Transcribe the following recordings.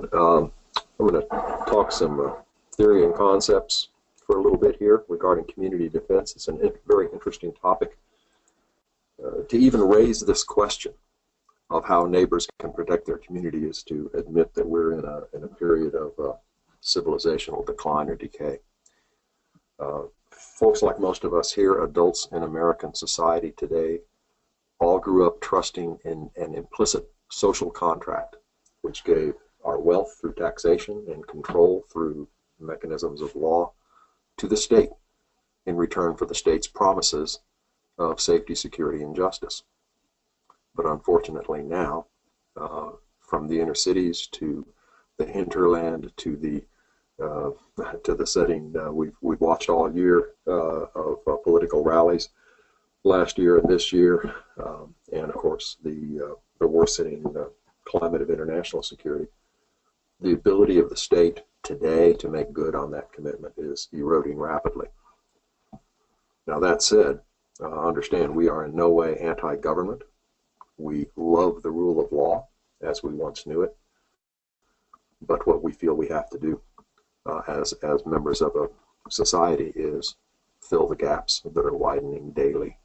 I'm going to talk some theory and concepts for a little bit here regarding community defense. It's a very interesting topic. To even raise this question of how neighbors can protect their community is to admit that we're in a period of civilizational decline or decay. Folks like most of us here, adults in American society today, all grew up trusting in an implicit social contract, which gave our wealth through taxation and control through mechanisms of law to the state in return for the state's promises of safety, security, and justice. But unfortunately now, from the inner cities to the hinterland to the setting we've watched all year of political rallies last year and this year, and of course the worsening climate of international security, the ability of the state today to make good on that commitment is eroding rapidly. Now that said, understand we are in no way anti-government. We love the rule of law as we once knew it, but what we feel we have to do as members of a society is fill the gaps that are widening daily.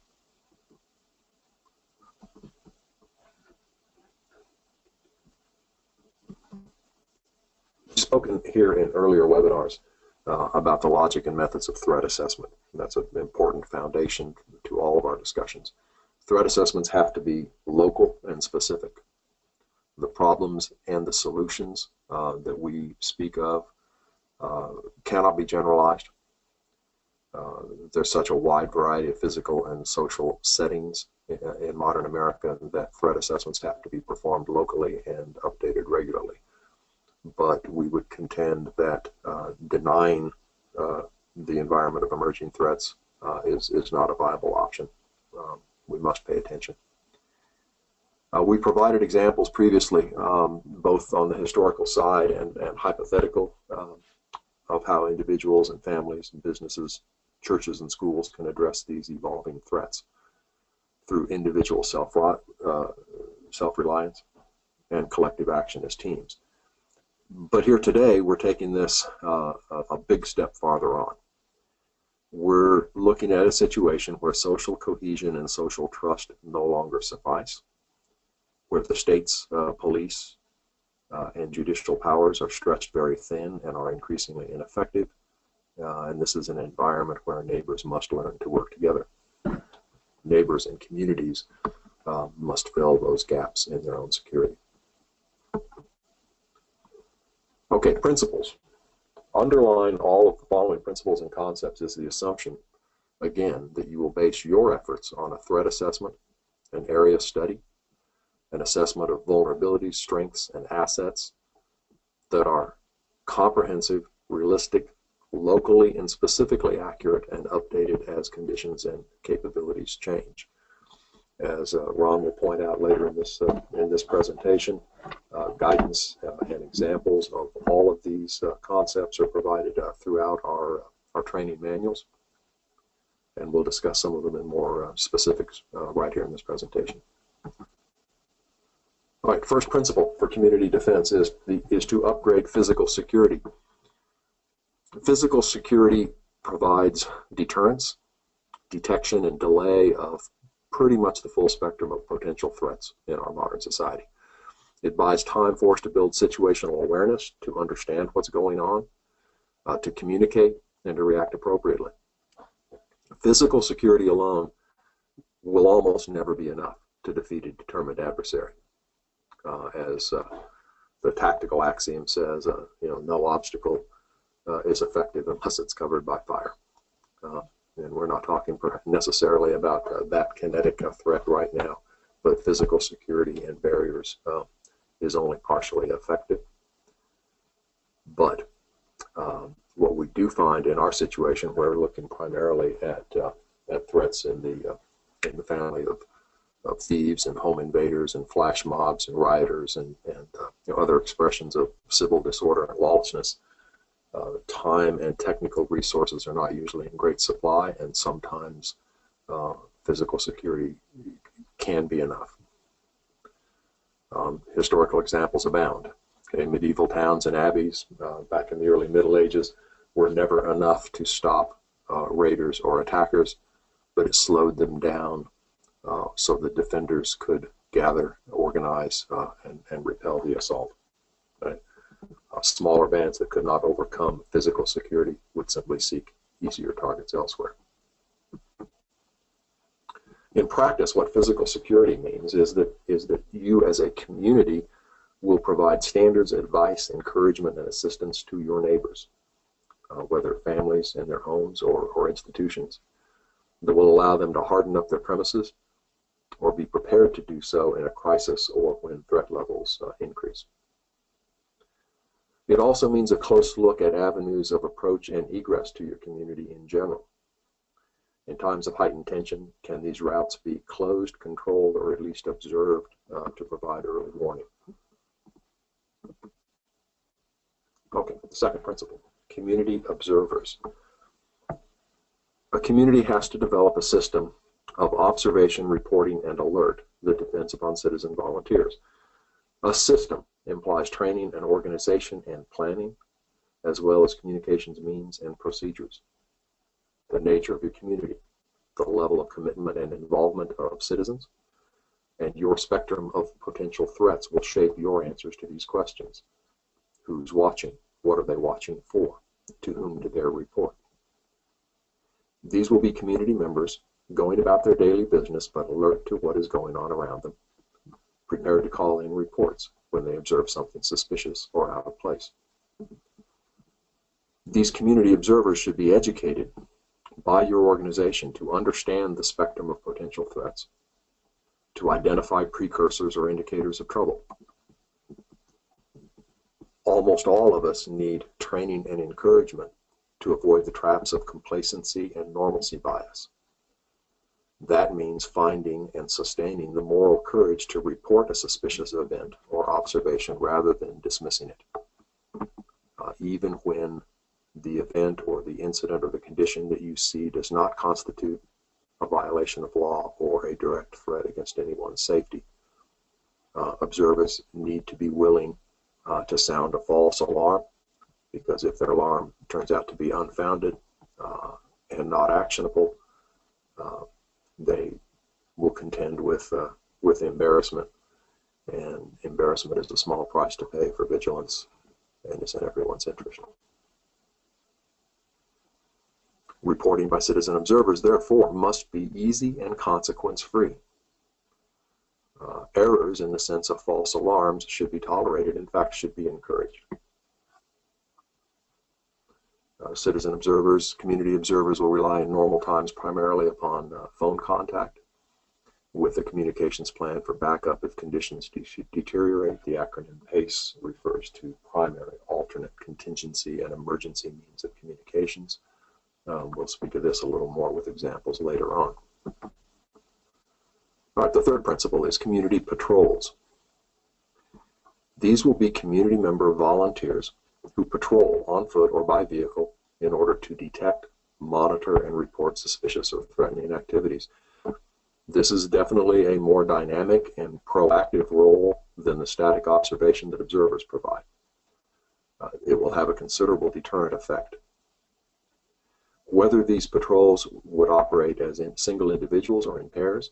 We've spoken here in earlier webinars about the logic and methods of threat assessment. That's an important foundation to all of our discussions. Threat assessments have to be local and specific. The problems and the solutions that we speak of cannot be generalized. There's such a wide variety of physical and social settings in modern America that threat assessments have to be performed locally and updated regularly. But we would contend that denying the environment of emerging threats is not a viable option. We must pay attention. We provided examples previously, both on the historical side and hypothetical, of how individuals and families and businesses, churches and schools can address these evolving threats through individual self-reliance and collective action as teams. But here today, we're taking this a big step farther on. We're looking at a situation where social cohesion and social trust no longer suffice, where the state's police and judicial powers are stretched very thin and are increasingly ineffective. And this is an environment where neighbors must learn to work together. Neighbors and communities must fill those gaps in their own security. Okay, principles. Underlying all of the following principles and concepts is the assumption, again, that you will base your efforts on a threat assessment, an area study, an assessment of vulnerabilities, strengths, and assets that are comprehensive, realistic, locally and specifically accurate, and updated as conditions and capabilities change. As Ron will point out later in this presentation, guidance and examples of all of these concepts are provided throughout our training manuals, and we'll discuss some of them in more specifics right here in this presentation. All right, first principle for community defense is to upgrade physical security. Physical security provides deterrence, detection, and delay of pretty much the full spectrum of potential threats in our modern society. It buys time for us to build situational awareness, to understand what's going on, to communicate, and to react appropriately. Physical security alone will almost never be enough to defeat a determined adversary. As the tactical axiom says, no obstacle is effective unless it's covered by fire. And we're not talking necessarily about that kinetic threat right now, but physical security and barriers is only partially effective. But what we do find in our situation, we're looking primarily at threats in the family of thieves and home invaders and flash mobs and rioters and other expressions of civil disorder and lawlessness. Time and technical resources are not usually in great supply, and sometimes physical security can be enough. Historical examples abound. Okay, medieval towns and abbeys back in the early Middle Ages were never enough to stop raiders or attackers, but it slowed them down so the defenders could gather, organize, and repel the assault. Right? Smaller bands that could not overcome physical security would simply seek easier targets elsewhere. In practice, what physical security means is that you as a community will provide standards, advice, encouragement, and assistance to your neighbors, whether families in their homes or institutions, that will allow them to harden up their premises or be prepared to do so in a crisis or when threat levels increase. It also means a close look at avenues of approach and egress to your community in general. In times of heightened tension, can these routes be closed, controlled, or at least observed to provide early warning? Okay, the second principle, community observers. A community has to develop a system of observation, reporting, and alert that depends upon citizen volunteers. A system implies training and organization and planning, as well as communications means and procedures. The nature of your community, the level of commitment and involvement of citizens, and your spectrum of potential threats will shape your answers to these questions. Who's watching? What are they watching for? To whom do they report? These will be community members going about their daily business but alert to what is going on around them, prepared to call in reports when they observe something suspicious or out of place. These community observers should be educated by your organization to understand the spectrum of potential threats, to identify precursors or indicators of trouble. Almost all of us need training and encouragement to avoid the traps of complacency and normalcy bias. That means finding and sustaining the moral courage to report a suspicious event or observation rather than dismissing it, even when the event or the incident or the condition that you see does not constitute a violation of law or a direct threat against anyone's safety. Observers need to be willing to sound a false alarm, because if their alarm turns out to be unfounded and not actionable, they will contend with embarrassment, and embarrassment is a small price to pay for vigilance and is in everyone's interest. Reporting by citizen observers, therefore, must be easy and consequence-free. Errors in the sense of false alarms should be tolerated, in fact, should be encouraged. Citizen observers, community observers will rely in normal times primarily upon phone contact with a communications plan for backup if conditions deteriorate. The acronym PACE refers to primary, alternate, contingency, and emergency means of communications. We'll speak of this a little more with examples later on. All right, the third principle is community patrols. These will be community member volunteers who patrol on foot or by vehicle in order to detect, monitor, and report suspicious or threatening activities. This is definitely a more dynamic and proactive role than the static observation that observers provide. It will have a considerable deterrent effect. Whether these patrols would operate as in single individuals or in pairs,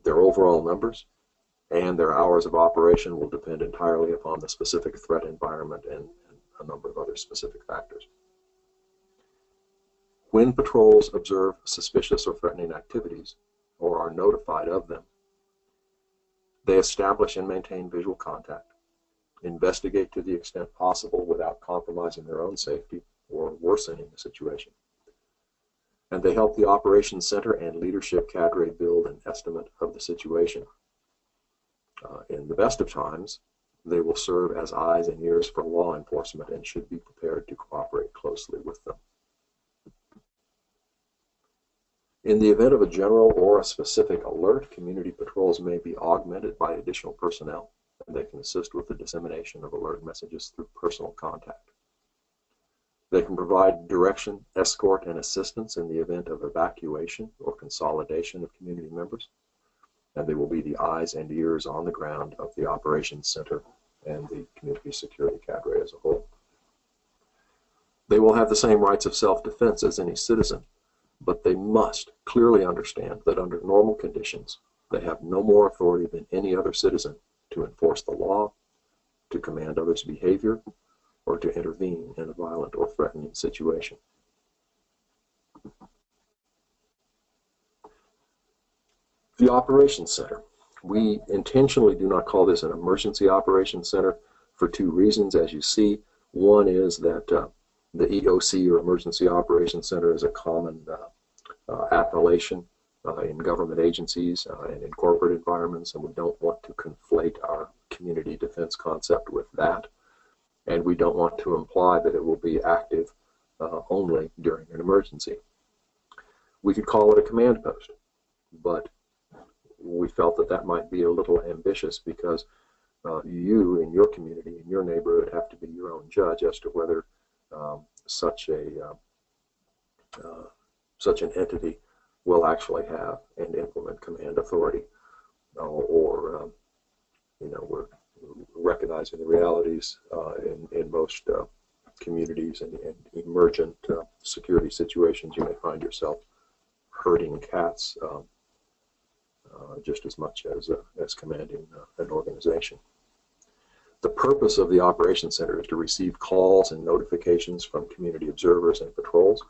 their overall numbers, and their hours of operation will depend entirely upon the specific threat environment and a number of other specific factors. When patrols observe suspicious or threatening activities or are notified of them, they establish and maintain visual contact, investigate to the extent possible without compromising their own safety or worsening the situation, and they help the operations center and leadership cadre build an estimate of the situation. In the best of times, they will serve as eyes and ears for law enforcement and should be prepared to cooperate closely with them. In the event of a general or a specific alert, community patrols may be augmented by additional personnel, and they can assist with the dissemination of alert messages through personal contact. They can provide direction, escort, and assistance in the event of evacuation or consolidation of community members, and they will be the eyes and ears on the ground of the operations center and the community security cadre as a whole. They will have the same rights of self-defense as any citizen, but they must clearly understand that under normal conditions, they have no more authority than any other citizen to enforce the law, to command others' behavior, or to intervene in a violent or threatening situation. The Operations Center. We intentionally do not call this an emergency operations center for two reasons, as you see. One is that the EOC, or Emergency Operations Center, is a common appellation in government agencies and in corporate environments, and we don't want to conflate our community defense concept with that. And we don't want to imply that it will be active only during an emergency. We could call it a command post, but we felt that that might be a little ambitious because you in your community, in your neighborhood, have to be your own judge as to whether such an entity will actually have and implement command authority, or we're recognizing the realities in most communities and emergent security situations. You may find yourself herding cats just as much as commanding an organization. The purpose of the Operations Center is to receive calls and notifications from community observers and patrols,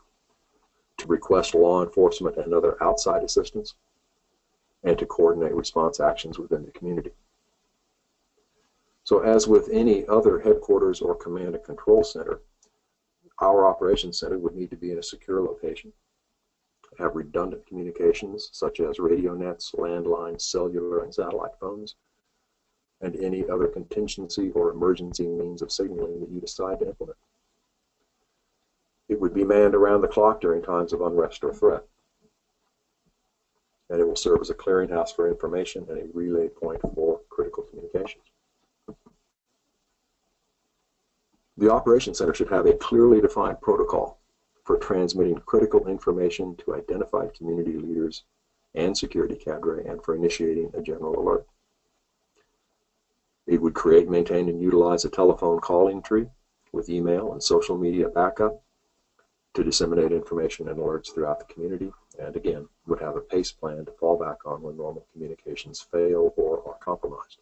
to request law enforcement and other outside assistance, and to coordinate response actions within the community. So as with any other headquarters or command and control center, our Operations Center would need to be in a secure location, have redundant communications such as radio nets, landlines, cellular and satellite phones, and any other contingency or emergency means of signaling that you decide to implement. It would be manned around the clock during times of unrest or threat, and it will serve as a clearinghouse for information and a relay point for critical communications. The Operations Center should have a clearly defined protocol for transmitting critical information to identified community leaders and security cadre, and for initiating a general alert. It would create, maintain, and utilize a telephone calling tree with email and social media backup to disseminate information and alerts throughout the community, and again, would have a PACE plan to fall back on when normal communications fail or are compromised.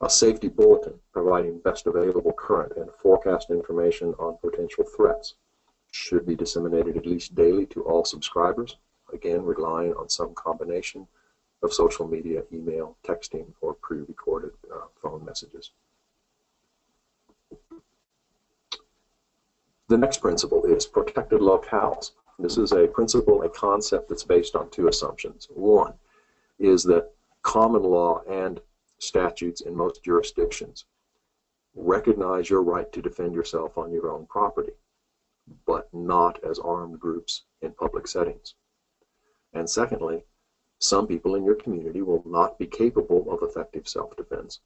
A safety bulletin providing best available current and forecast information on potential threats should be disseminated at least daily to all subscribers, again relying on some combination of social media, email, texting, or pre-recorded phone messages. The next principle is protected locales. This is a principle, a concept that's based on two assumptions. One is that common law and statutes in most jurisdictions recognize your right to defend yourself on your own property, but not as armed groups in public settings. And secondly, some people in your community will not be capable of effective self-defense,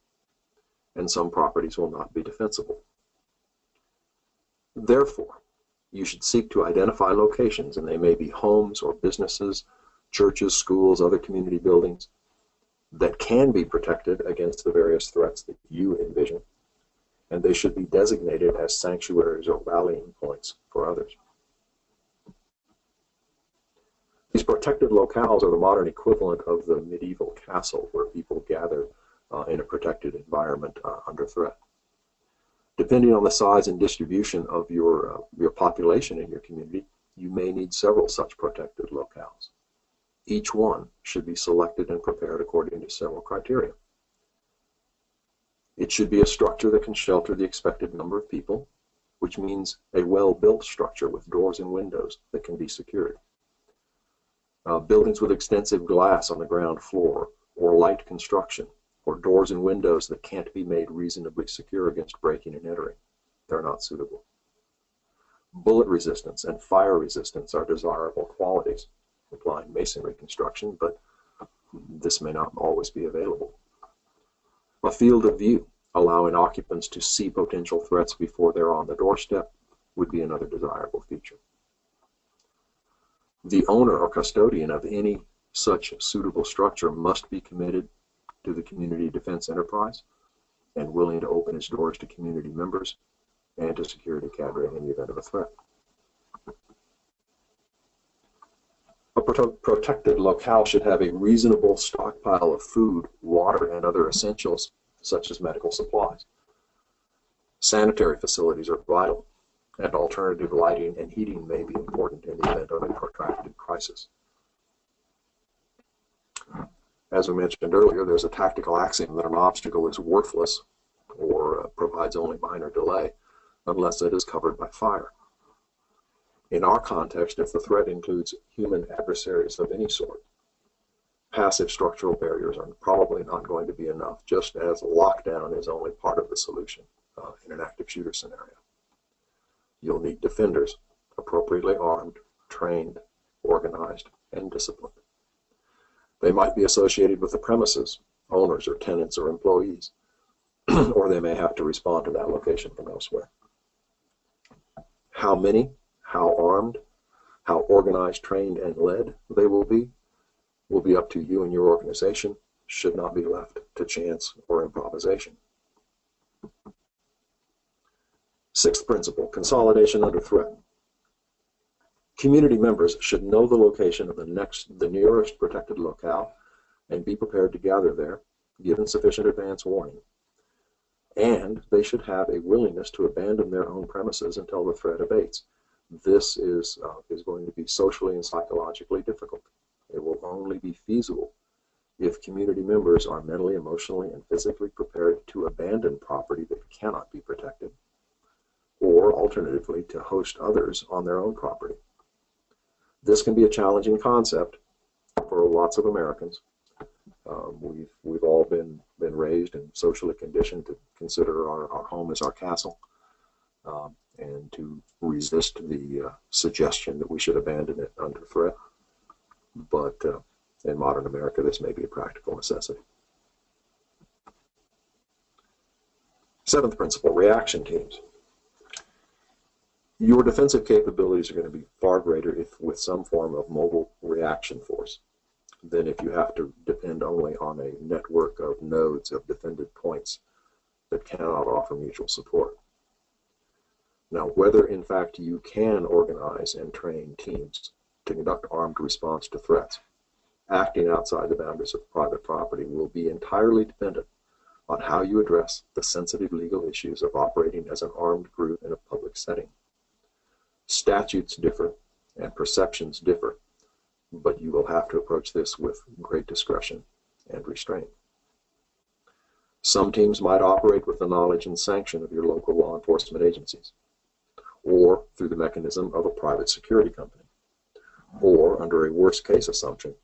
and some properties will not be defensible. Therefore, you should seek to identify locations, and they may be homes or businesses, churches, schools, other community buildings, that can be protected against the various threats that you envision, and they should be designated as sanctuaries or rallying points for others. These protected locales are the modern equivalent of the medieval castle, where people gather in a protected environment under threat. Depending on the size and distribution of your population in your community, you may need several such protected locales. Each one should be selected and prepared according to several criteria. It should be a structure that can shelter the expected number of people, which means a well-built structure with doors and windows that can be secured. Buildings with extensive glass on the ground floor, or light construction, or doors and windows that can't be made reasonably secure against breaking and entering. They're not suitable. Bullet resistance and fire resistance are desirable qualities applying masonry construction, but this may not always be available. A field of view, allowing occupants to see potential threats before they're on the doorstep, would be another desirable feature. The owner or custodian of any such suitable structure must be committed to the community defense enterprise and willing to open its doors to community members and to security cadre in the event of a threat. A protected locale should have a reasonable stockpile of food, water, and other essentials, such as medical supplies. Sanitary facilities are vital, and alternative lighting and heating may be important in the event of a protracted crisis. As we mentioned earlier, there's a tactical axiom that an obstacle is worthless or provides only minor delay unless it is covered by fire. In our context, if the threat includes human adversaries of any sort, passive structural barriers are probably not going to be enough, just as lockdown is only part of the solution in an active shooter scenario. You'll need defenders, appropriately armed, trained, organized, and disciplined. They might be associated with the premises, owners or tenants or employees, or they may have to respond to that location from elsewhere. How many, how armed, how organized, trained, and led they will be up to you and your organization, should not be left to chance or improvisation. Sixth principle, consolidation under threat. Community members should know the location of the nearest protected locale and be prepared to gather there, given sufficient advance warning. And they should have a willingness to abandon their own premises until the threat abates. This is going to be socially and psychologically difficult. It will only be feasible if community members are mentally, emotionally, and physically prepared to abandon property that cannot be protected, or alternatively, to host others on their own property. This can be a challenging concept for lots of Americans. We've all been raised and socially conditioned to consider our home as our castle, and to resist the suggestion that we should abandon it under threat. But in modern America, this may be a practical necessity. Seventh principle, reaction teams. Your defensive capabilities are going to be far greater if with some form of mobile reaction force than if you have to depend only on a network of nodes of defended points that cannot offer mutual support. Now, whether in fact you can organize and train teams to conduct armed response to threats, acting outside the boundaries of private property, will be entirely dependent on how you address the sensitive legal issues of operating as an armed group in a public setting. Statutes differ and perceptions differ, but you will have to approach this with great discretion and restraint. Some teams might operate with the knowledge and sanction of your local law enforcement agencies, or through the mechanism of a private security company, or under a worst case assumption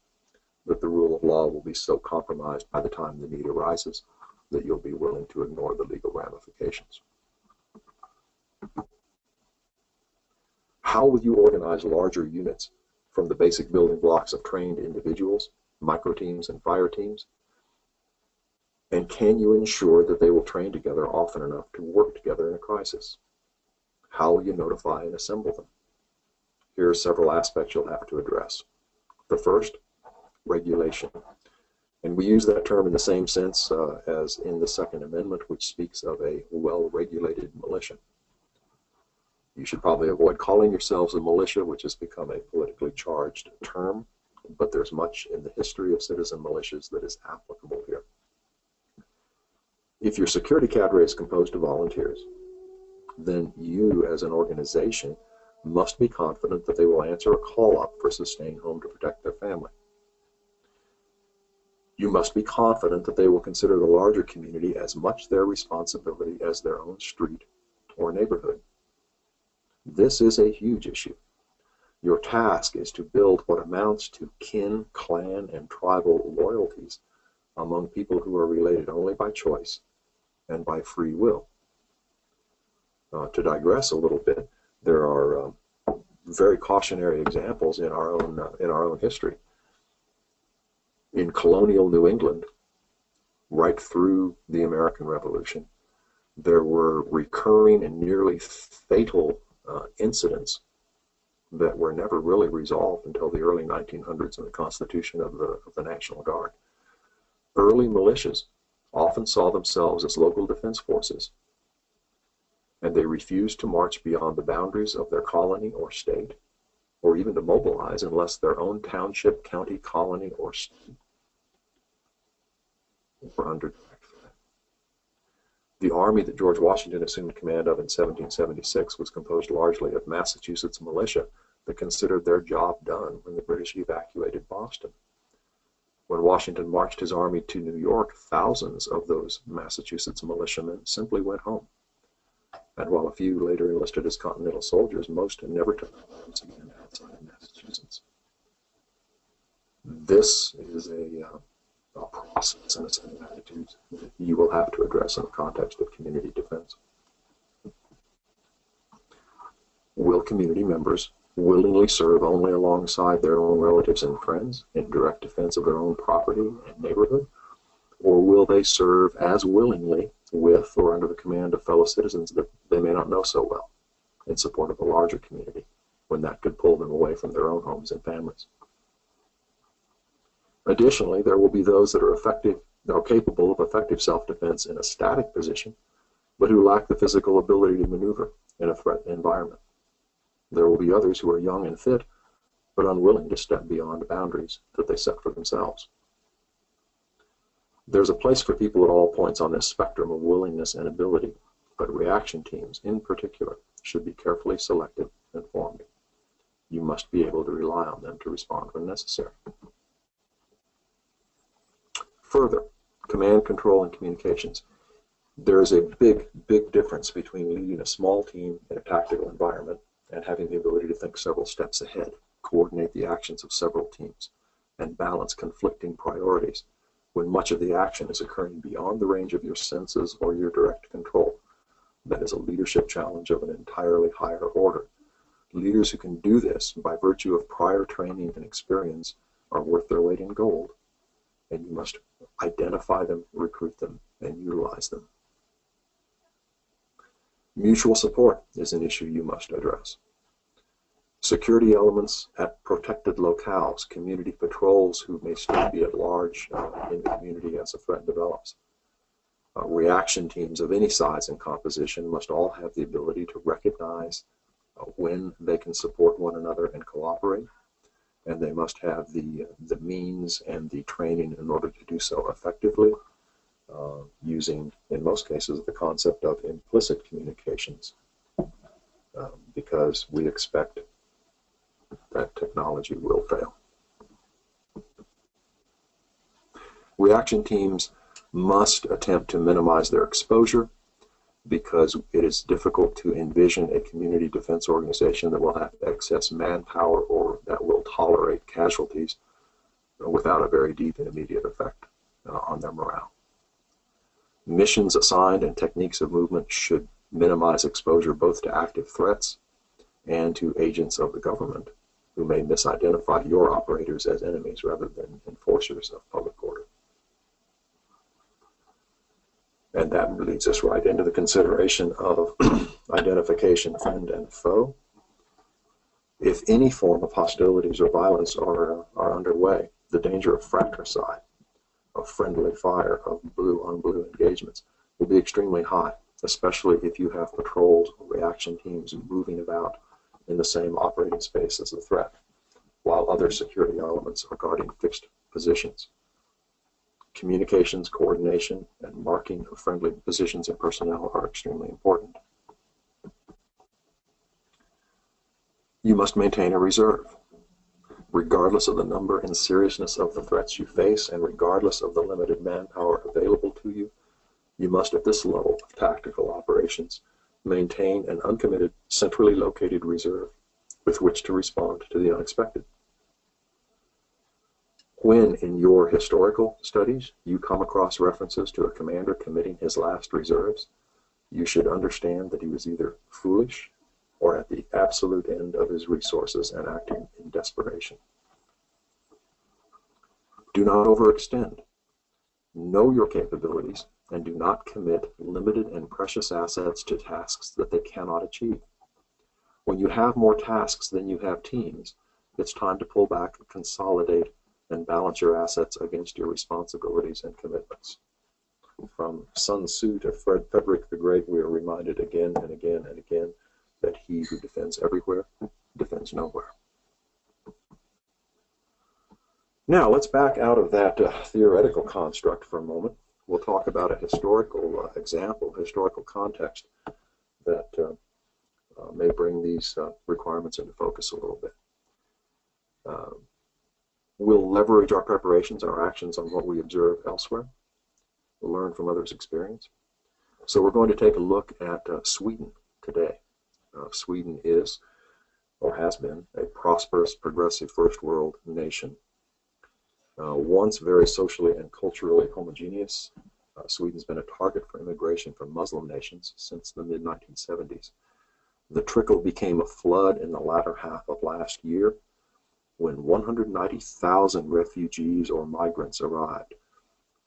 that the rule of law will be so compromised by the time the need arises that you'll be willing to ignore the legal ramifications. How will you organize larger units from the basic building blocks of trained individuals, micro teams, and fire teams? And can you ensure that they will train together often enough to work together in a crisis? How will you notify and assemble them? Here are several aspects you'll have to address. The first, regulation. And we use that term in the same sense as in the Second Amendment, which speaks of a well-regulated militia. You should probably avoid calling yourselves a militia, which has become a politically charged term, but there's much in the history of citizen militias that is applicable here. If your security cadre is composed of volunteers, then you as an organization must be confident that they will answer a call up for staying home to protect their family. You must be confident that they will consider the larger community as much their responsibility as their own street or neighborhood. This is a huge issue. Your task is to build what amounts to kin, clan, and tribal loyalties among people who are related only by choice and by free will. To digress a little bit, there are very cautionary examples in our own history. In colonial New England, right through the American Revolution, there were recurring and nearly fatal incidents that were never really resolved until the early 1900s in the constitution of the National Guard. Early militias often saw themselves as local defense forces, and they refused to march beyond the boundaries of their colony or state, or even to mobilize unless their own township, county, colony, or state were under direct threat. The army that George Washington assumed command of in 1776 was composed largely of Massachusetts militia that considered their job done when the British evacuated Boston. When Washington marched his army to New York, thousands of those Massachusetts militiamen simply went home. And while a few later enlisted as Continental soldiers, most never took arms again outside of Massachusetts. This is a process and a set of attitudes that you will have to address in the context of community defense. Will community members willingly serve only alongside their own relatives and friends in direct defense of their own property and neighborhood? Or will they serve as willingly with or under the command of fellow citizens that they may not know so well in support of a larger community when that could pull them away from their own homes and families? Additionally, there will be those that are capable of effective self-defense in a static position, but who lack the physical ability to maneuver in a threat environment. There will be others who are young and fit, but unwilling to step beyond boundaries that they set for themselves. There's a place for people at all points on this spectrum of willingness and ability, but reaction teams in particular should be carefully selected and formed. You must be able to rely on them to respond when necessary. Further, command, control, and communications. There is a big difference between leading a small team in a tactical environment and having the ability to think several steps ahead, coordinate the actions of several teams, and balance conflicting priorities when much of the action is occurring beyond the range of your senses or your direct control. That is a leadership challenge of an entirely higher order. Leaders who can do this by virtue of prior training and experience are worth their weight in gold, and you must identify them, recruit them, and utilize them. Mutual support is an issue you must address. Security elements at protected locales, community patrols who may still be at large in the community as a threat develops. Reaction teams of any size and composition must all have the ability to recognize when they can support one another and cooperate, and they must have the means and the training in order to do so effectively, using, in most cases, the concept of implicit communications, because we expect that technology will fail. Reaction teams must attempt to minimize their exposure, because it is difficult to envision a community defense organization that will have excess manpower or that will tolerate casualties without a very deep and immediate effect on their morale. Missions assigned and techniques of movement should minimize exposure both to active threats and to agents of the government who may misidentify your operators as enemies rather than enforcers of public order. And that leads us right into the consideration of identification, friend and foe. If any form of hostilities or violence are underway, the danger of fratricide, of friendly fire, of blue-on-blue engagements will be extremely high, especially if you have patrols or reaction teams moving about in the same operating space as the threat, while other security elements are guarding fixed positions. Communications, coordination, and marking of friendly positions and personnel are extremely important. You must maintain a reserve. Regardless of the number and seriousness of the threats you face, and regardless of the limited manpower available to you, you must, at this level of tactical operations, maintain an uncommitted, centrally located reserve with which to respond to the unexpected. When, in your historical studies, you come across references to a commander committing his last reserves, you should understand that he was either foolish or at the absolute end of his resources and acting in desperation. Do not overextend. Know your capabilities and do not commit limited and precious assets to tasks that they cannot achieve. When you have more tasks than you have teams, it's time to pull back, consolidate, and balance your assets against your responsibilities and commitments. From Sun Tzu to Frederick the Great, we are reminded again and again and again that he who defends everywhere defends nowhere. Now, let's back out of that theoretical construct for a moment. We'll talk about a historical example, historical context that may bring these requirements into focus a little bit. We'll leverage our preparations, our actions on what we observe elsewhere. We'll learn from others' experience. So we're going to take a look at Sweden today. Sweden is, or has been, a prosperous, progressive first world nation. Once very socially and culturally homogeneous, Sweden's been a target for immigration from Muslim nations since the mid-1970s. The trickle became a flood in the latter half of last year when 190,000 refugees or migrants arrived.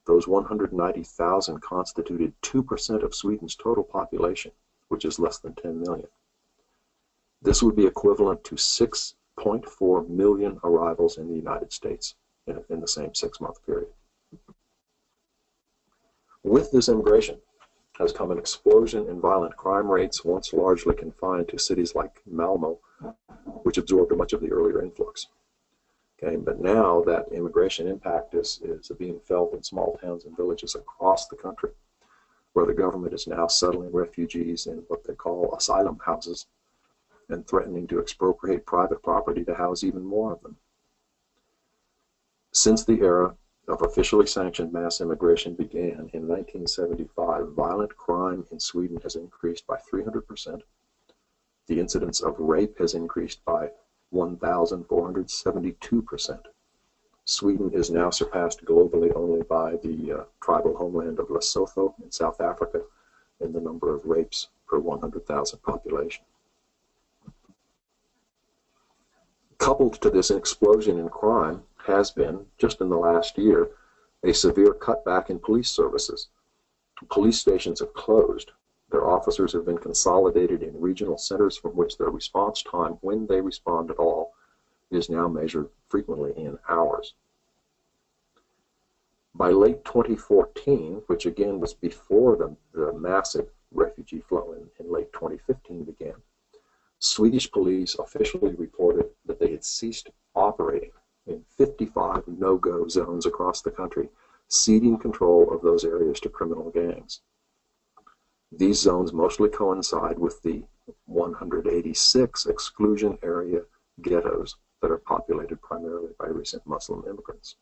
Those 190,000 constituted 2% of Sweden's total population, which is less than 10 million. This would be equivalent to 6.4 million arrivals in the United States in the same 6-month period. With this immigration has come an explosion in violent crime rates, once largely confined to cities like Malmo, which absorbed much of the earlier influx. Okay, but now that immigration impact is being felt in small towns and villages across the country, where the government is now settling refugees in what they call asylum houses and threatening to expropriate private property to house even more of them. Since the era of officially sanctioned mass immigration began in 1975, violent crime in Sweden has increased by 300%. The incidence of rape has increased by 1,472%. Sweden is now surpassed globally only by the tribal homeland of Lesotho in South Africa in the number of rapes per 100,000 population. Coupled to this explosion in crime has been, just in the last year, a severe cutback in police services. Police stations have closed. Their officers have been consolidated in regional centers from which their response time, when they respond at all, is now measured frequently in hours. By late 2014, which again was before the massive refugee flow in late 2015 began, Swedish police officially reported that they had ceased operating in 55 no-go zones across the country, ceding control of those areas to criminal gangs. These zones mostly coincide with the 186 exclusion area ghettos that are populated primarily by recent Muslim immigrants.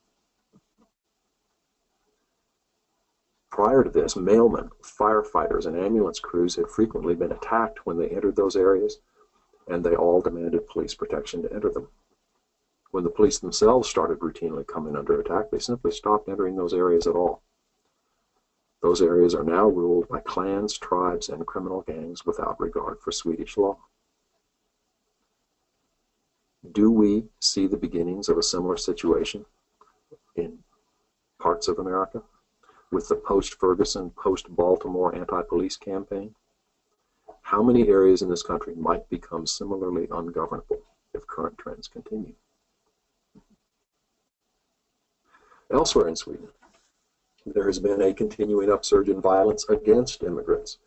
Prior to this, mailmen, firefighters, and ambulance crews had frequently been attacked when they entered those areas, and they all demanded police protection to enter them. When the police themselves started routinely coming under attack, they simply stopped entering those areas at all. Those areas are now ruled by clans, tribes, and criminal gangs without regard for Swedish law. Do we see the beginnings of a similar situation in parts of America with the post-Ferguson, post-Baltimore anti-police campaign? How many areas in this country might become similarly ungovernable if current trends continue? Elsewhere in Sweden, there has been a continuing upsurge in violence against immigrants,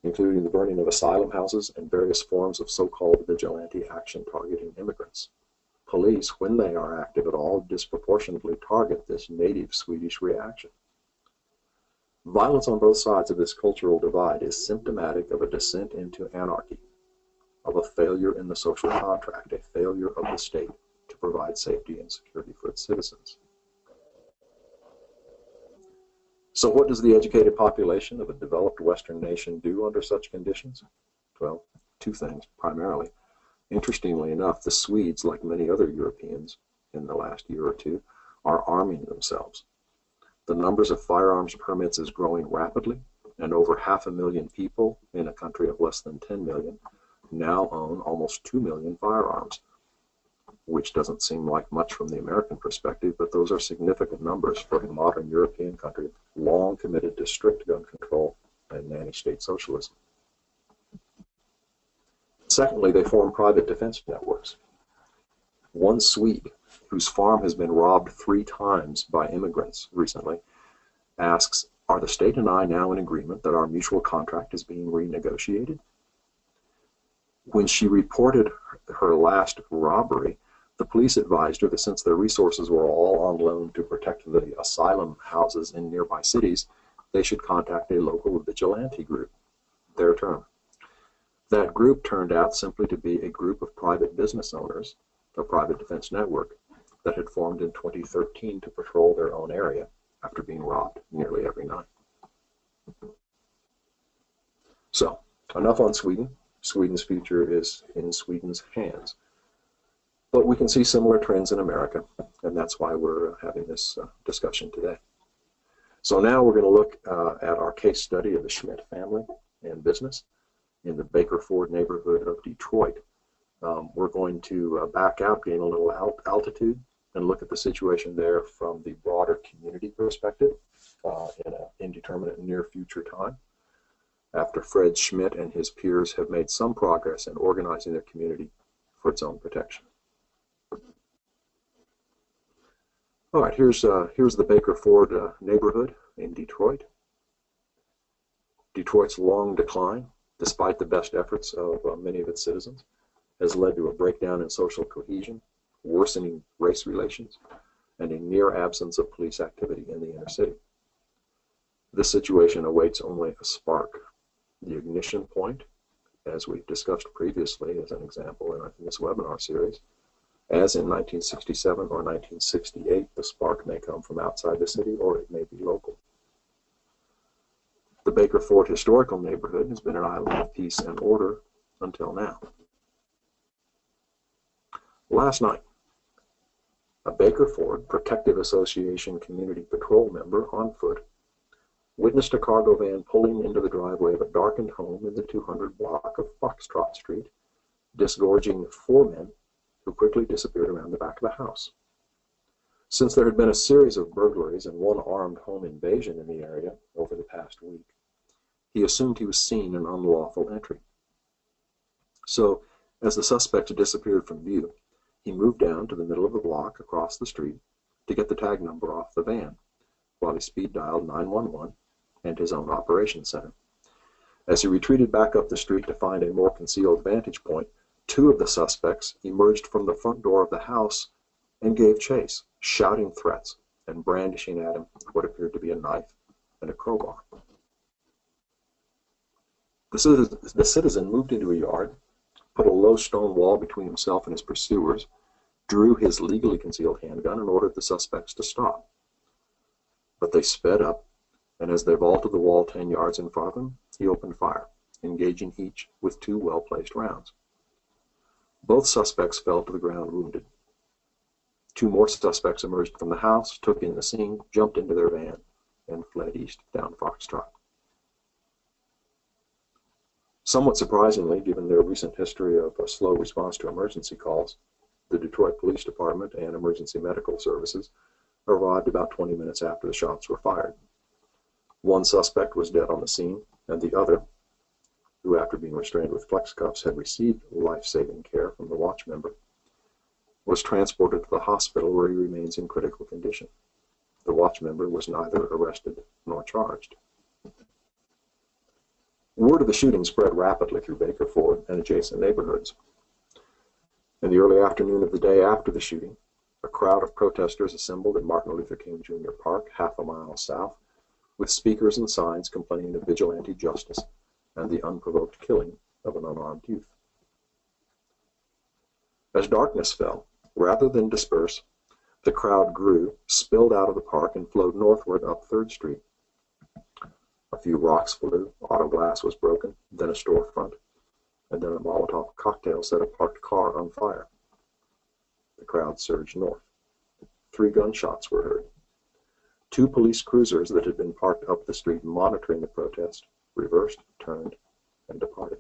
including the burning of asylum houses and various forms of so-called vigilante action targeting immigrants. Police, when they are active at all, disproportionately target this native Swedish reaction. Violence on both sides of this cultural divide is symptomatic of a descent into anarchy, of a failure in the social contract, a failure of the state to provide safety and security for its citizens. So what does the educated population of a developed Western nation do under such conditions? Well, two things primarily. Interestingly enough, the Swedes, like many other Europeans in the last year or two, are arming themselves. The numbers of firearms permits is growing rapidly, and over 500,000 people in a country of less than 10 million now own almost 2 million firearms, which doesn't seem like much from the American perspective, but those are significant numbers for a modern European country long committed to strict gun control and nanny-state socialism. Secondly, they form private defense networks. One Swede whose farm has been robbed 3 times by immigrants recently, asks, "Are the state and I now in agreement that our mutual contract is being renegotiated?" When she reported her last robbery, the police advised her that since their resources were all on loan to protect the asylum houses in nearby cities, they should contact a local vigilante group, their term. That group turned out simply to be a group of private business owners, a private defense network, that had formed in 2013 to patrol their own area after being robbed nearly every night. So, enough on Sweden. Sweden's future is in Sweden's hands. But we can see similar trends in America, and that's why we're having this discussion today. So now we're going to look at our case study of the Schmidt family and business in the Baker Ford neighborhood of Detroit. We're going to back out, gain a little altitude, and look at the situation there from the broader community perspective in an indeterminate near future time, after Fred Schmidt and his peers have made some progress in organizing their community for its own protection. All right, here's the Baker Ford neighborhood in Detroit. Detroit's long decline, despite the best efforts of many of its citizens, has led to a breakdown in social cohesion, worsening race relations, and a near absence of police activity in the inner city. This situation awaits only a spark. The ignition point, as we've discussed previously as an example in this webinar series, as in 1967 or 1968, the spark may come from outside the city or it may be local. The Baker Ford historical neighborhood has been an island of peace and order until now. Last night, a Baker Ford Protective Association community patrol member on foot witnessed a cargo van pulling into the driveway of a darkened home in the 200 block of Foxtrot Street, disgorging 4 men who quickly disappeared around the back of the house. Since there had been a series of burglaries and 1 armed home invasion in the area over the past week, he assumed he was seeing an unlawful entry. So, as the suspect disappeared from view, he moved down to the middle of the block across the street to get the tag number off the van, while he speed dialed 911 and his own operations center. As he retreated back up the street to find a more concealed vantage point, 2 of the suspects emerged from the front door of the house and gave chase, shouting threats and brandishing at him what appeared to be a knife and a crowbar. The citizen moved into a yard, put a low stone wall between himself and his pursuers, drew his legally concealed handgun, and ordered the suspects to stop. But they sped up, and as they vaulted the wall 10 yards in front of him, he opened fire, engaging each with 2 well-placed rounds. Both suspects fell to the ground wounded. 2 more suspects emerged from the house, took in the scene, jumped into their van, and fled east down Foxtrot. Somewhat surprisingly, given their recent history of a slow response to emergency calls, the Detroit Police Department and Emergency Medical Services arrived about 20 minutes after the shots were fired. 1 suspect was dead on the scene, and the other, who after being restrained with flex cuffs had received life-saving care from the watch member, was transported to the hospital where he remains in critical condition. The watch member was neither arrested nor charged. Word of the shooting spread rapidly through Baker Ford and adjacent neighborhoods. In the early afternoon of the day after the shooting, a crowd of protesters assembled at Martin Luther King Jr. Park, half a mile south, with speakers and signs complaining of vigilante justice and the unprovoked killing of an unarmed youth. As darkness fell, rather than disperse, the crowd grew, spilled out of the park, and flowed northward up 3rd Street. A few rocks flew, auto glass was broken, then a storefront, and then a Molotov cocktail set a parked car on fire. The crowd surged north. 3 gunshots were heard. 2 police cruisers that had been parked up the street monitoring the protest reversed, turned, and departed.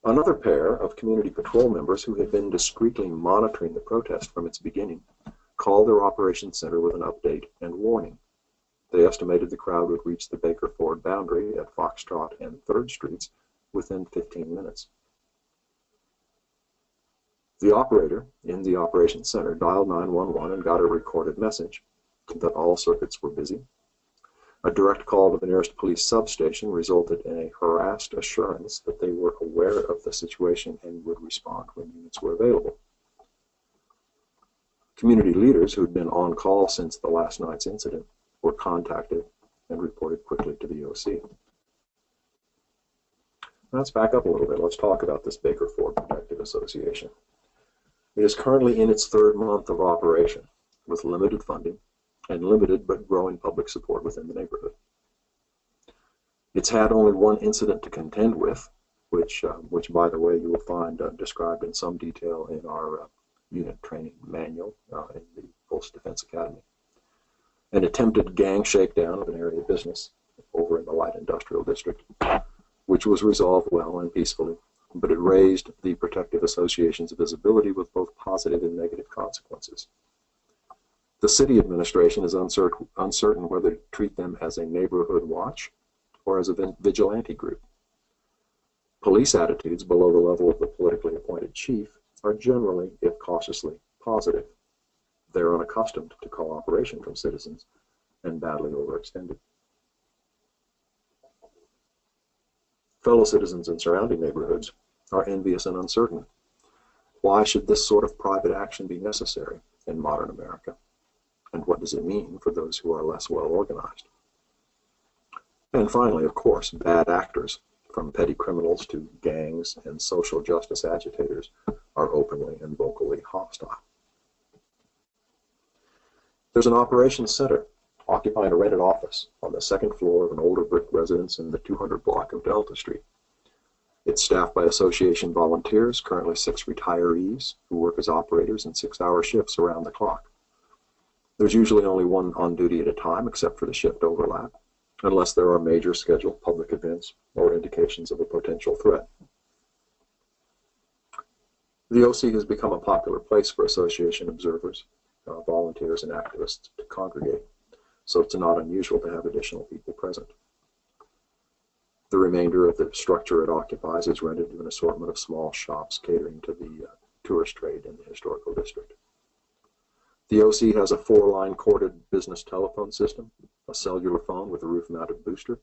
Another pair of community patrol members who had been discreetly monitoring the protest from its beginning called their operations center with an update and warning. They estimated the crowd would reach the Baker Ford boundary at Foxtrot and 3rd Streets within 15 minutes. The operator in the operations center dialed 911 and got a recorded message that all circuits were busy. A direct call to the nearest police substation resulted in a harassed assurance that they were aware of the situation and would respond when units were available. Community leaders who had been on call since the last night's incident were contacted and reported quickly to the OC. Let's back up a little bit. Let's talk about this Baker Ford Protective Association. It is currently in its third month of operation with limited funding and limited but growing public support within the neighborhood. It's had only one incident to contend with, which by the way, you will find described in some detail in our unit training manual in the Coastal Defense Academy. An attempted gang shakedown of an area of business over in the light industrial district, which was resolved well and peacefully, but it raised the Protective Association's visibility with both positive and negative consequences. The city administration is uncertain whether to treat them as a neighborhood watch or as a vigilante group. Police attitudes below the level of the politically appointed chief are generally, if cautiously, positive. They're unaccustomed to cooperation from citizens and badly overextended. Fellow citizens in surrounding neighborhoods are envious and uncertain. Why should this sort of private action be necessary in modern America? And what does it mean for those who are less well organized? And finally, of course, bad actors, from petty criminals to gangs and social justice agitators, are openly and vocally hostile. There's an operations center occupying a rented office on the second floor of an older brick residence in the 200 block of Delta Street. It's staffed by association volunteers, currently 6 retirees who work as operators in 6-hour shifts around the clock. There's usually only one on duty at a time, except for the shift overlap, unless there are major scheduled public events or indications of a potential threat. The OC has become a popular place for association observers, volunteers, and activists to congregate, so it's not unusual to have additional people present. The remainder of the structure it occupies is rented to an assortment of small shops catering to the tourist trade in the historical district. The OC has a 4-line corded business telephone system, a cellular phone with a roof-mounted booster,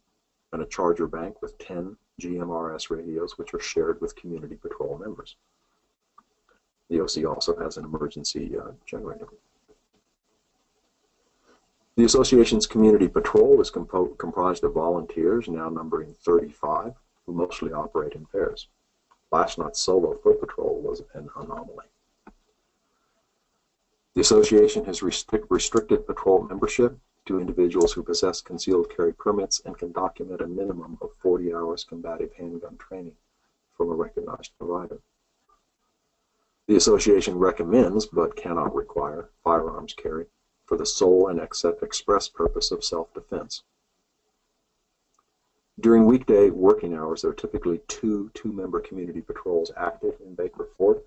and a charger bank with 10 GMRS radios, which are shared with community patrol members. The OC also has an emergency generator. The association's community patrol is comprised of volunteers, now numbering 35, who mostly operate in pairs. Last night's solo foot patrol was an anomaly. The association has restricted patrol membership to individuals who possess concealed carry permits and can document a minimum of 40 hours combative handgun training from a recognized provider. The association recommends, but cannot require, firearms carry for the sole and express purpose of self-defense. During weekday working hours, there are typically 2 two-member community patrols active in Baker Ford,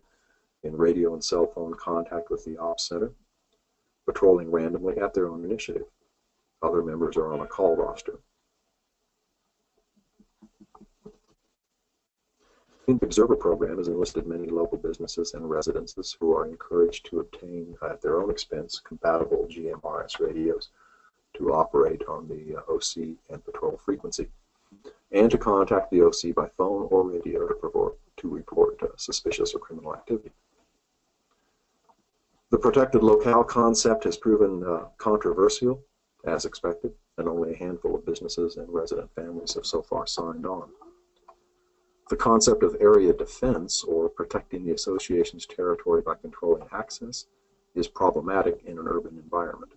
in radio and cell phone contact with the Ops Center, patrolling randomly at their own initiative. Other members are on a call roster. The Observer program has enlisted many local businesses and residences who are encouraged to obtain, at their own expense, compatible GMRS radios to operate on the OC and patrol frequency, and to contact the OC by phone or radio to report suspicious or criminal activity. The protected locale concept has proven controversial, as expected, and only a handful of businesses and resident families have so far signed on. The concept of area defense, or protecting the association's territory by controlling access, is problematic in an urban environment.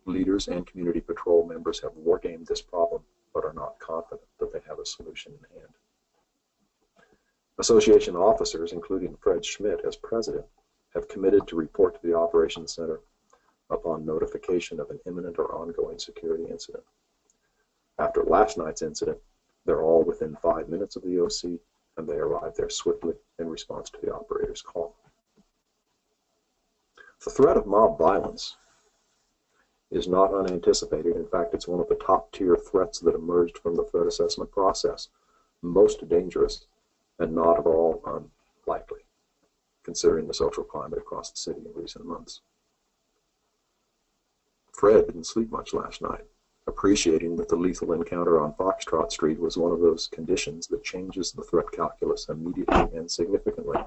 Leaders and community patrol members have wargamed this problem, but are not confident that they have a solution in hand. Association officers, including Fred Schmidt as president, have committed to report to the Operations Center upon notification of an imminent or ongoing security incident. After last night's incident, they're all within 5 minutes of the OC, and they arrive there swiftly in response to the operator's call. The threat of mob violence is not unanticipated. In fact, it's one of the top-tier threats that emerged from the threat assessment process, most dangerous and not at all unlikely. considering the social climate across the city in recent months. Fred didn't sleep much last night, appreciating that the lethal encounter on Foxtrot Street was one of those conditions that changes the threat calculus immediately and significantly.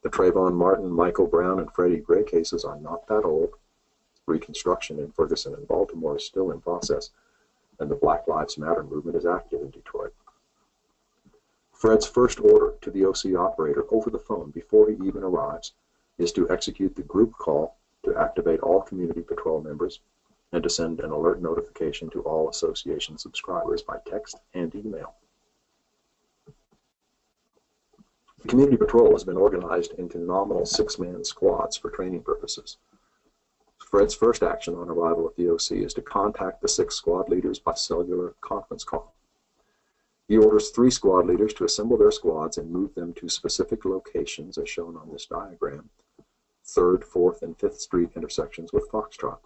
The Trayvon Martin, Michael Brown, and Freddie Gray cases are not that old. Reconstruction in Ferguson and Baltimore is still in process, and the Black Lives Matter movement is active in Detroit. Fred's first order to the OC operator over the phone before he even arrives is to execute the group call to activate all community patrol members and to send an alert notification to all association subscribers by text and email. The community patrol has been organized into nominal 6-man squads for training purposes. Fred's first action on arrival at the OC is to contact the 6 squad leaders by cellular conference call. He orders 3 squad leaders to assemble their squads and move them to specific locations as shown on this diagram, 3rd, 4th, and 5th Street intersections with Foxtrot,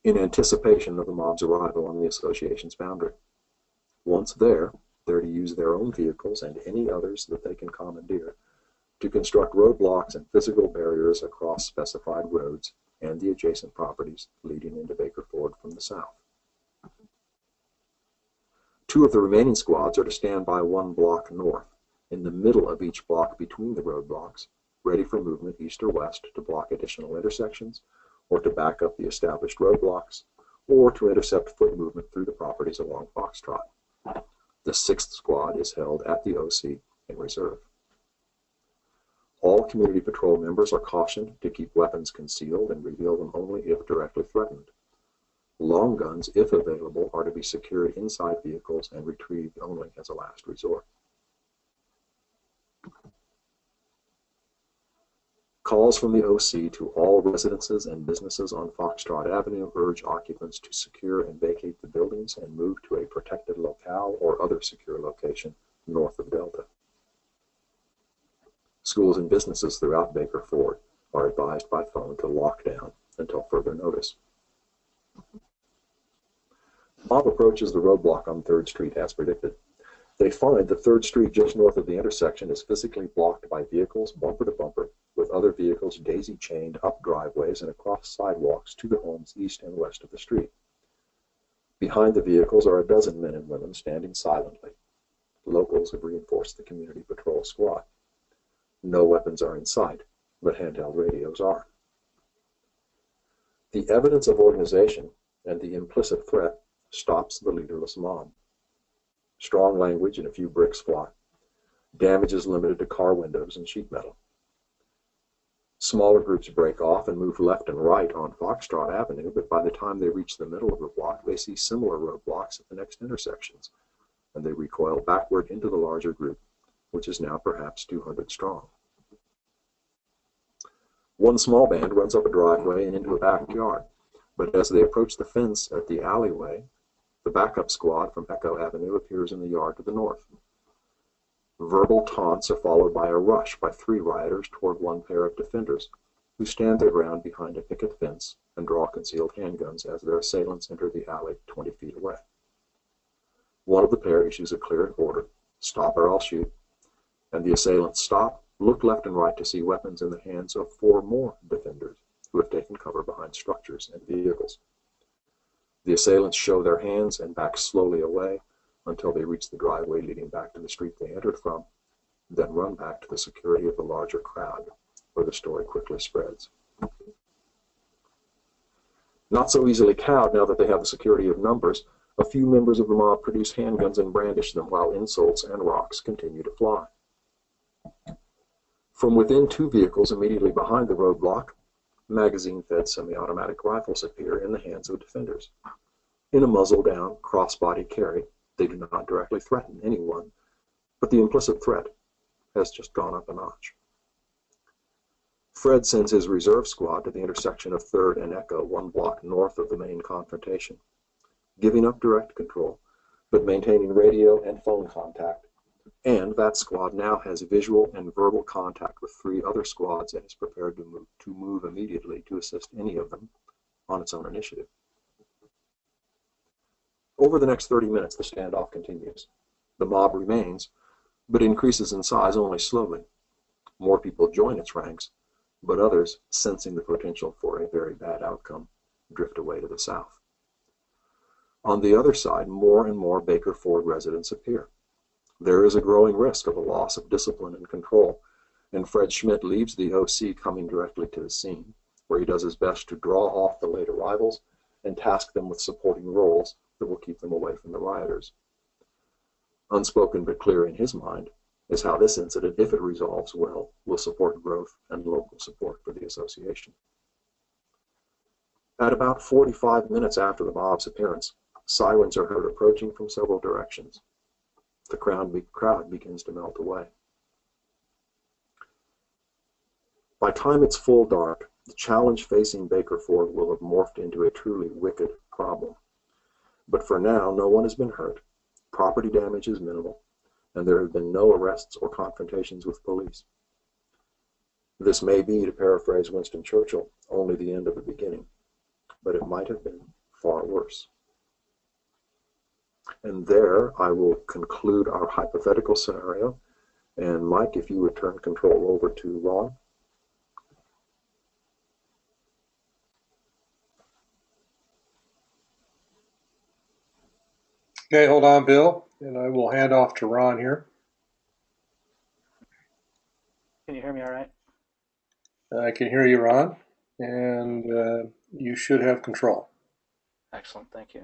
in anticipation of the mob's arrival on the association's boundary. Once there, they're to use their own vehicles and any others that they can commandeer to construct roadblocks and physical barriers across specified roads and the adjacent properties leading into Baker Ford from the south. 2 of the remaining squads are to stand by 1 block north, in the middle of each block between the roadblocks, ready for movement east or west to block additional intersections, or to back up the established roadblocks, or to intercept foot movement through the properties along Foxtrot. The 6th squad is held at the OC in reserve. All community patrol members are cautioned to keep weapons concealed and reveal them only if directly threatened. Long guns, if available, are to be secured inside vehicles and retrieved only as a last resort. Calls from the OC to all residences and businesses on Foxtrot Avenue urge occupants to secure and vacate the buildings and move to a protected locale or other secure location north of Delta. Schools and businesses throughout Baker Ford are advised by phone to lock down until further notice. The mob approaches the roadblock on 3rd Street as predicted. They find that 3rd Street just north of the intersection is physically blocked by vehicles bumper to bumper, with other vehicles daisy-chained up driveways and across sidewalks to the homes east and west of the street. Behind the vehicles are a dozen men and women standing silently. Locals have reinforced the community patrol squad. No weapons are in sight, but handheld radios are. The evidence of organization and the implicit threat stops the leaderless mob. Strong language and a few bricks fly. Damage is limited to car windows and sheet metal. Smaller groups break off and move left and right on Foxtrot Avenue, but by the time they reach the middle of the block, they see similar roadblocks at the next intersections, and they recoil backward into the larger group, which is now perhaps 200 strong. One small band runs up a driveway and into a backyard, but as they approach the fence at the alleyway, the backup squad from Echo Avenue appears in the yard to the north. Verbal taunts are followed by a rush by 3 rioters toward 1 pair of defenders, who stand their ground behind a picket fence and draw concealed handguns as their assailants enter the alley 20 feet away. One of the pair issues a clear order, "Stop or I'll shoot," and the assailants stop, look left and right to see weapons in the hands of 4 more defenders who have taken cover behind structures and vehicles. The assailants show their hands and back slowly away until they reach the driveway leading back to the street they entered from, then run back to the security of the larger crowd, where the story quickly spreads. Not so easily cowed now that they have the security of numbers, a few members of the mob produce handguns and brandish them while insults and rocks continue to fly. From within 2 vehicles immediately behind the roadblock, magazine-fed semi-automatic rifles appear in the hands of defenders. In a muzzle-down, cross-body carry, they do not directly threaten anyone, but the implicit threat has just gone up a notch. Fred sends his reserve squad to the intersection of 3rd and Echo 1 block north of the main confrontation, giving up direct control, but maintaining radio and phone contact, and that squad now has visual and verbal contact with 3 other squads and is prepared to move immediately to assist any of them on its own initiative. Over the next 30 minutes, the standoff continues. The mob remains, but increases in size only slowly. more people join its ranks, but others, sensing the potential for a very bad outcome, drift away to the south. On the other side, more and more Baker Ford residents appear. There is a growing risk of a loss of discipline and control, and Fred Schmidt leaves the OC coming directly to the scene, where he does his best to draw off the late arrivals and task them with supporting roles that will keep them away from the rioters. Unspoken but clear in his mind is how this incident, if it resolves well, will support growth and local support for the association. At about 45 minutes after the mob's appearance, sirens are heard approaching from several directions. The crowd begins to melt away. By time it's full dark, the challenge facing Baker Ford will have morphed into a truly wicked problem. But for now, no one has been hurt, property damage is minimal, and there have been no arrests or confrontations with police. This may be, to paraphrase Winston Churchill, only the end of the beginning, but it might have been far worse. And there I will conclude our hypothetical scenario. And Mike, if you would turn control over to Ron. Okay, hold on, Bill, and I will hand off to Ron here. Can you hear me all right? I can hear you, Ron, and you should have control. Excellent, thank you.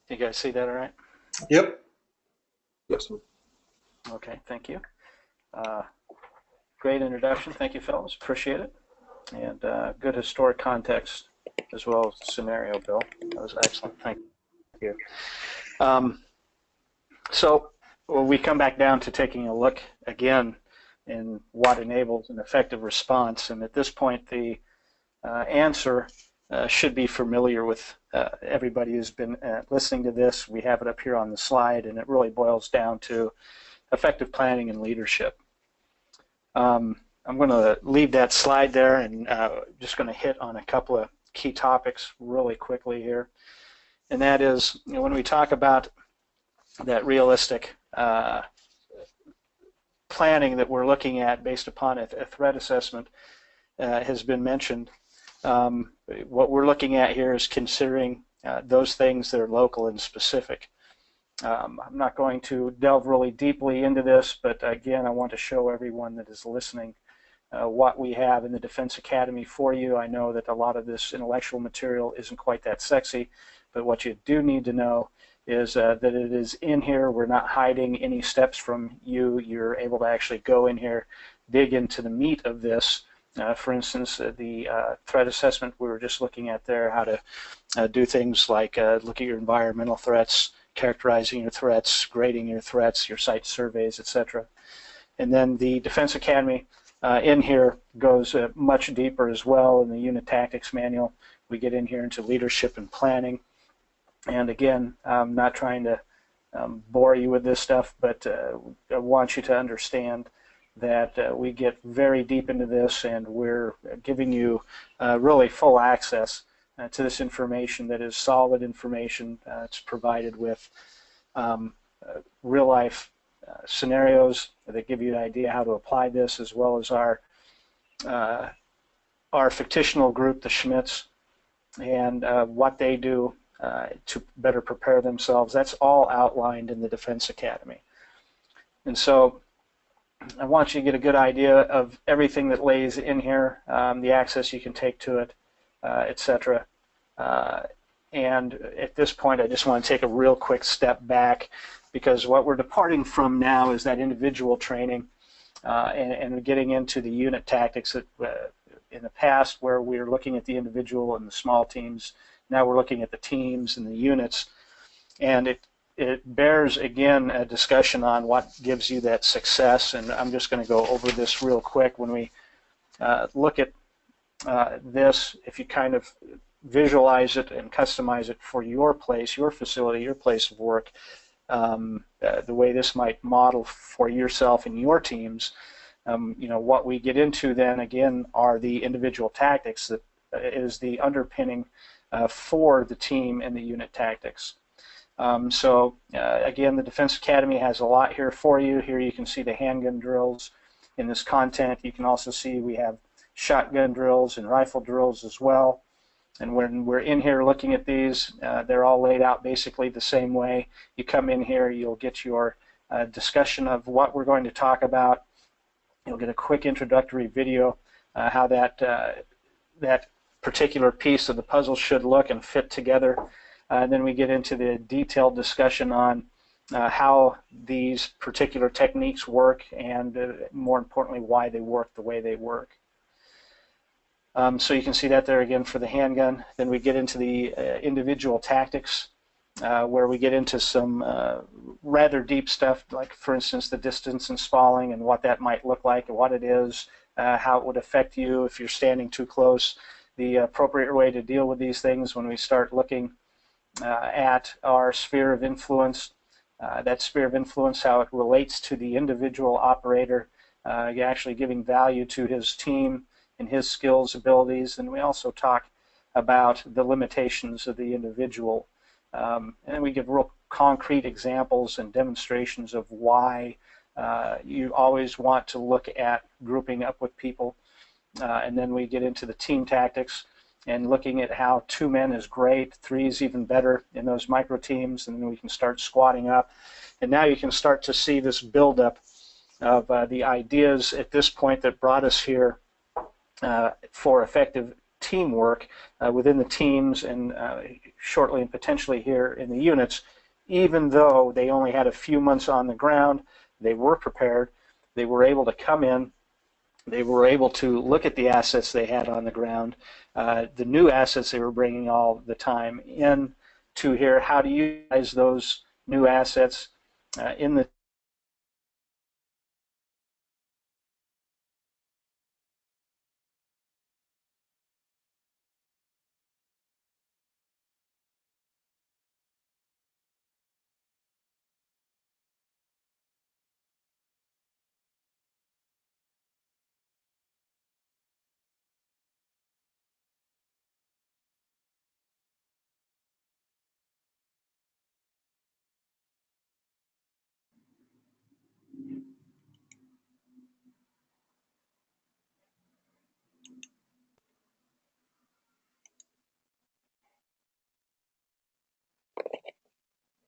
You guys see that all right? Yep. Yes. Okay, thank you. Great introduction. Thank you, fellas. Appreciate it. And good historic context as well as scenario, Bill. That was excellent. Thank you. So we come back down to taking a look again in what enables an effective response. And at this point, the answer should be familiar with everybody who's been listening to this. We have it up here on the slide, and it really boils down to effective planning and leadership. I'm going to leave that slide there and just going to hit on a couple of key topics really quickly here. And that is, when we talk about that realistic planning that we're looking at based upon a threat assessment has been mentioned. What we're looking at here is considering those things that are local and specific. I'm not going to delve really deeply into this, but again, I want to show everyone that is listening what we have in the Defense Academy for you. I know that a lot of this intellectual material isn't quite that sexy, but what you do need to know is that it is in here. We're not hiding any steps from you. You're able to actually go in here, dig into the meat of this. For instance, the threat assessment we were just looking at there, how to do things like look at your environmental threats, characterizing your threats, grading your threats, your site surveys, etc. And then the Defense Academy in here goes much deeper as well. In the unit tactics manual, we get in here into leadership and planning. And again, I'm not trying to bore you with this stuff, but I want you to understand that we get very deep into this, and we're giving you really full access to this information that is solid information. It's provided with real-life scenarios that give you an idea how to apply this, as well as our fictional group, the Schmitz, and what they do to better prepare themselves. That's all outlined in the Defense Academy. And so I want you to get a good idea of everything that lays in here, the access you can take to it, etc. And at this point, I just want to take a real quick step back, because what we're departing from now is that individual training and getting into the unit tactics that in the past, where we were looking at the individual and the small teams. Now we're looking at the teams and the units, and it bears, again, a discussion on what gives you that success. And I'm just going to go over this real quick. When we look at this, if you kind of visualize it and customize it for your place, your facility, your place of work, the way this might model for yourself and your teams, what we get into then, again, are the individual tactics that is the underpinning for the team and the unit tactics. Again, the Defense Academy has a lot here for you. Here you can see the handgun drills in this content. You can also see we have shotgun drills and rifle drills as well. And when we're in here looking at these, they're all laid out basically the same way. You come in here, you'll get your discussion of what we're going to talk about. You'll get a quick introductory video, how that particular piece of the puzzle should look and fit together. And then we get into the detailed discussion on how these particular techniques work and, more importantly, why they work the way they work. So you can see that there again for the handgun. Then we get into the individual tactics, where we get into some rather deep stuff, like, for instance, the distance and spalling and what that might look like and what it is, how it would affect you if you're standing too close, the appropriate way to deal with these things when we start looking at our sphere of influence, that sphere of influence, how it relates to the individual operator, actually giving value to his team and his skills, abilities, and we also talk about the limitations of the individual. And we give real concrete examples and demonstrations of why you always want to look at grouping up with people. And then we get into the team tactics and looking at how 2 men is great, 3 is even better in those micro teams, and then we can start squatting up. And now you can start to see this buildup of the ideas at this point that brought us here for effective teamwork within the teams and shortly and potentially here in the units. Even though they only had a few months on the ground, they were prepared, they were able to come in, they were able to look at the assets they had on the ground, the new assets they were bringing all the time in to here, how to utilize those new assets in the